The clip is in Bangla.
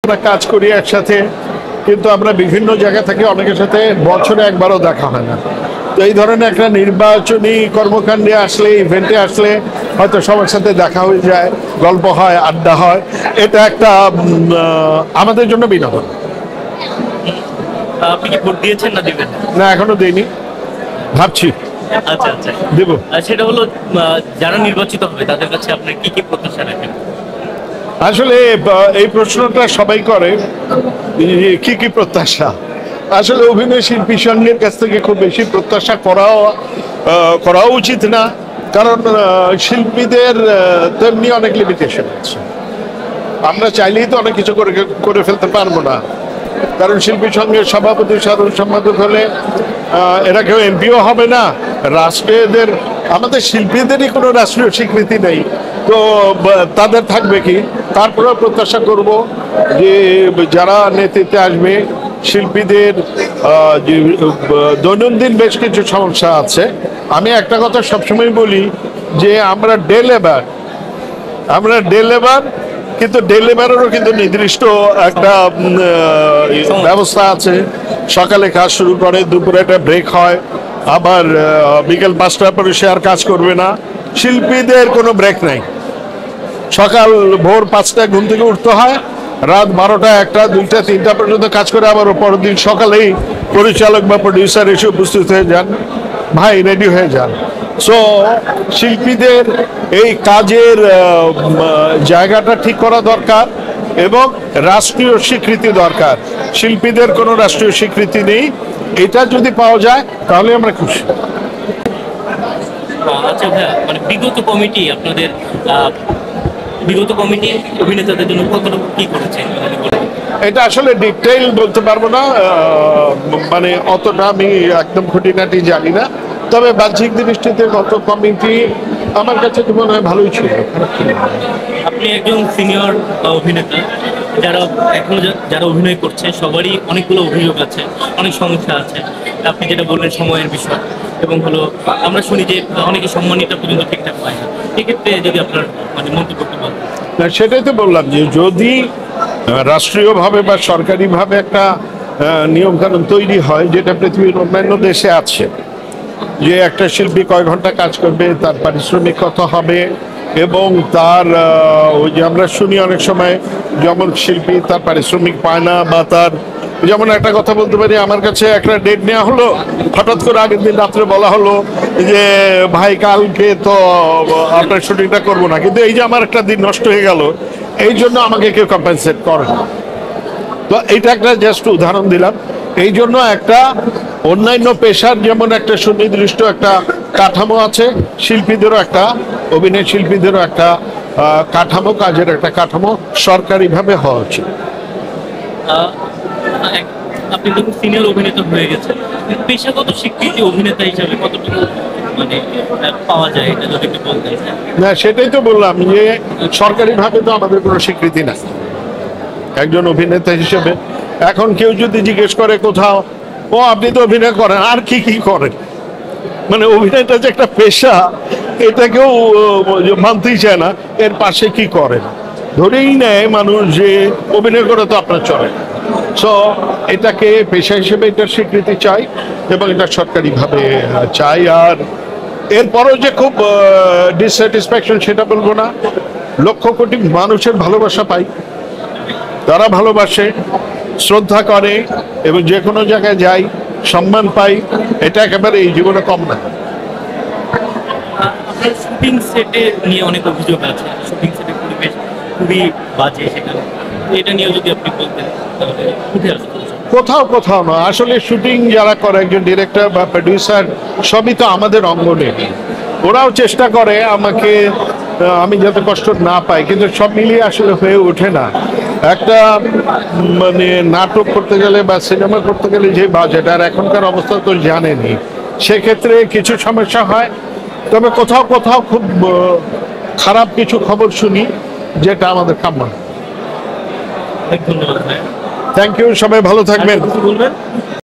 আমরা কাজ করি একসাথে, কিন্তু আমরা বিভিন্ন জায়গা থেকে অনেকের সাথে বছরে একবারও দেখা হয় না। তো এই ধরনের একটা নির্বাচনী কর্মকাণ্ডে আসলে, ইভেন্টে আসলে হয়তো সবার সাথে দেখা হয়ে যায়, গল্প হয়, আড্ডা হয়। এটা একটা আমাদের জন্য বিনোদন। আপনি কি ভোট দিয়েছেন না দিবেন? না, এখনো দেইনি, ভাবছি আচ্ছা আচ্ছা, দেব। সেটা হলো যারা নির্বাচিত হবে তাদের কাছে আপনার কি কি প্রত্যাশা রাখেন? আসলে এই প্রশ্নটা সবাই করে, কি কি প্রত্যাশা। আসলে অভিনয় শিল্পী সঙ্গের কাছ থেকে খুব বেশি প্রত্যাশা করা উচিত না, কারণ শিল্পীদের তেমনি অনেক লিমিটেশন আছে। আমরা চাইলেই তো অনেক কিছু করে ফেলতে পারবো না, কারণ শিল্পী সঙ্গের সভাপতি, সাধারণ সম্পাদক হলে এরা কেউ এমপিও হবে না। রাষ্ট্রীয়দের, আমাদের শিল্পীদেরই কোনো রাষ্ট্রীয় স্বীকৃতি নেই, তো তাদের থাকবে কি? তারপরেও প্রত্যাশা করব যে যারা নেতৃত্বে আসবে, শিল্পীদের যে দৈনন্দিন বেশ কিছু সমস্যা আছে। আমি একটা কথা সবসময় বলি যে আমরা ডে লেবার, কিন্তু ডে লেবারেরও কিন্তু নির্দিষ্ট একটা ব্যবস্থা আছে। সকালে কাজ শুরু করে, দুপুরে একটা ব্রেক হয়, আবার বিকেল 5টার পরে সে আর কাজ করবে না। শিল্পীদের কোনো ব্রেক নাই। সকাল ভোর 5টায় ঘুম থেকে উঠতে হয়, রাত 12টা, 1টা, 2টা, 3টা পর্যন্ত কাজ করে, আবার পরের দিন সকালেই পরিচালক বা প্রডিউসার এসে উপস্থিত হয়ে যান, ভাই রেডি হয়ে যান। সো শিল্পীদের এই কাজের জায়গাটা ঠিক করা দরকার এবং রাষ্ট্রীয় স্বীকৃতি দরকার। শিল্পীদের কোনো রাষ্ট্রীয় স্বীকৃতি নেই, এটা যদি পাওয়া যায় তাহলে আমরা খুশি। আচ্ছা ভাইয়া, মানে বিগত কমিটি অভিনেতাদের জন্য কতটুকু কি করেছে? এটা আসলে ডিটেইল বলতে পারবো না, মানে অতটা আমি একদম খুঁটিনাটি জানি না। তবে বাহ্যিক দৃষ্টিতে গত কমিটি আমার কাছে তো মনে হয় ভালোই ছিল। আপনি একজন সিনিয়র অভিনেতা, যারা অভিনয় করছে সবারই অনেকগুলো অভিযোগ আছে, অনেক সমস্যা আছে। আপনি যেটা বললেন সময়ের বিষয়, এবং হলো আমরা শুনি যে অনেকে সম্মানিত পর্যন্ত ঠিকঠাক পায় না। সেক্ষেত্রে যদি আপনার মানে মন্তব্য বলেন। সেটাই তো বললাম যে যদি রাষ্ট্রীয়ভাবে বা সরকারিভাবে একটা নিয়মকানুন তৈরি হয়, যেটা পৃথিবীর অন্যান্য দেশে আছে, যে একটা শিল্পী কয় ঘন্টা কাজ করবে, তার পারিশ্রমিক কত হবে, এবং তার ওই যে আমরা শুনি অনেক সময় যেমন শিল্পী তার পারিশ্রমিক পায় না, বা তার যেমন একটা কথা বলতে পারি, আমার কাছে একটা ডেট নেওয়া হলো, হঠাৎ করে আগের দিন রাত্রে বলা হলো যে ভাই কালকে তো আপনার শুটিংটা করবো না, কিন্তু এই যে আমার একটা দিন নষ্ট হয়ে গেল, এই জন্য আমাকে কেউ কম্পেনসেট করে না। তো এইটা একটা জাস্ট উদাহরণ দিলাম। এই জন্য একটা অন্যান্য পেশার যেমন একটা সুনির্দিষ্ট একটা কাঠামো আছে, শিল্পীদেরও একটা, অভিনয় শিল্পীদেরও একটা কাঠামো, কাজের একটা কাঠামো সরকারিভাবে হওয়া উচিত। আপনি তো সিনিয়র অভিনেতা হয়ে গেছেন, পেশাগত স্বীকৃতি অভিনেতা হিসাবে কতটুকু মানে পাওয়া যায়, এটা যদি একটু বলতেন। না, সেটাই তো বললাম যে সরকারিভাবে তো আমাদের কোনো স্বীকৃতি নাই একজন অভিনেতা হিসেবে। এখন কেউ যদি জিজ্ঞেস করে কোথাও, ও আপনি তো অভিনয় করেন, আর কি কি করেন? মানে অভিনয়টা যে একটা পেশা, এটা কেউ মানতেই চায় না। এর পাশে কি করেন ধরেই নেয় মানুষ যে অভিনয় করে তো আপনার চলে। সো এটাকে পেশা হিসেবে এটার স্বীকৃতি চাই, এবং এটা সরকারিভাবে চাই। আর এরপরও যে খুব ডিসস্যাটিসফ্যাকশন সেটা বলবো না। লক্ষ কোটি মানুষের ভালোবাসা পাই, তারা ভালোবাসে, শ্রদ্ধা করে, এবং যে কোনো জায়গায় যাই সম্মান পাই, এটা একেবারে এই জীবনে কম না। শুটিং সেটে নিয়ে অনেক অভিযোগ আছে, শুটিং সেটের পরিবেশ খুবই বাজে, সেখানে এটা নিয়ে যদি আপনি বলতেন তাহলে উঠে আসতে। কোথাও না, আসলে শুটিং যারা করে, একজন ডিরেক্টর বা প্রডিউসার, সবই তো আমাদের অঙ্গনে। ওরাও চেষ্টা করে আমাকে, আমি যাতে কষ্ট না পাই, কিন্তু সব মিলিয়ে আসলে হয়ে ওঠে না। একটা মানে নাটক করতে গেলে বা সিনেমা করতে গেলে যে বাজেট, আর এখনকার অবস্থা তো জানেনি, সেক্ষেত্রে কিছু সমস্যা হয়। তবে কোথাও খুব খারাপ কিছু খবর শুনি, যেটা আমাদের কাম্য। ধন্যবাদ। থ্যাংক ইউ, সবাই ভালো থাকবেন। বলবেন।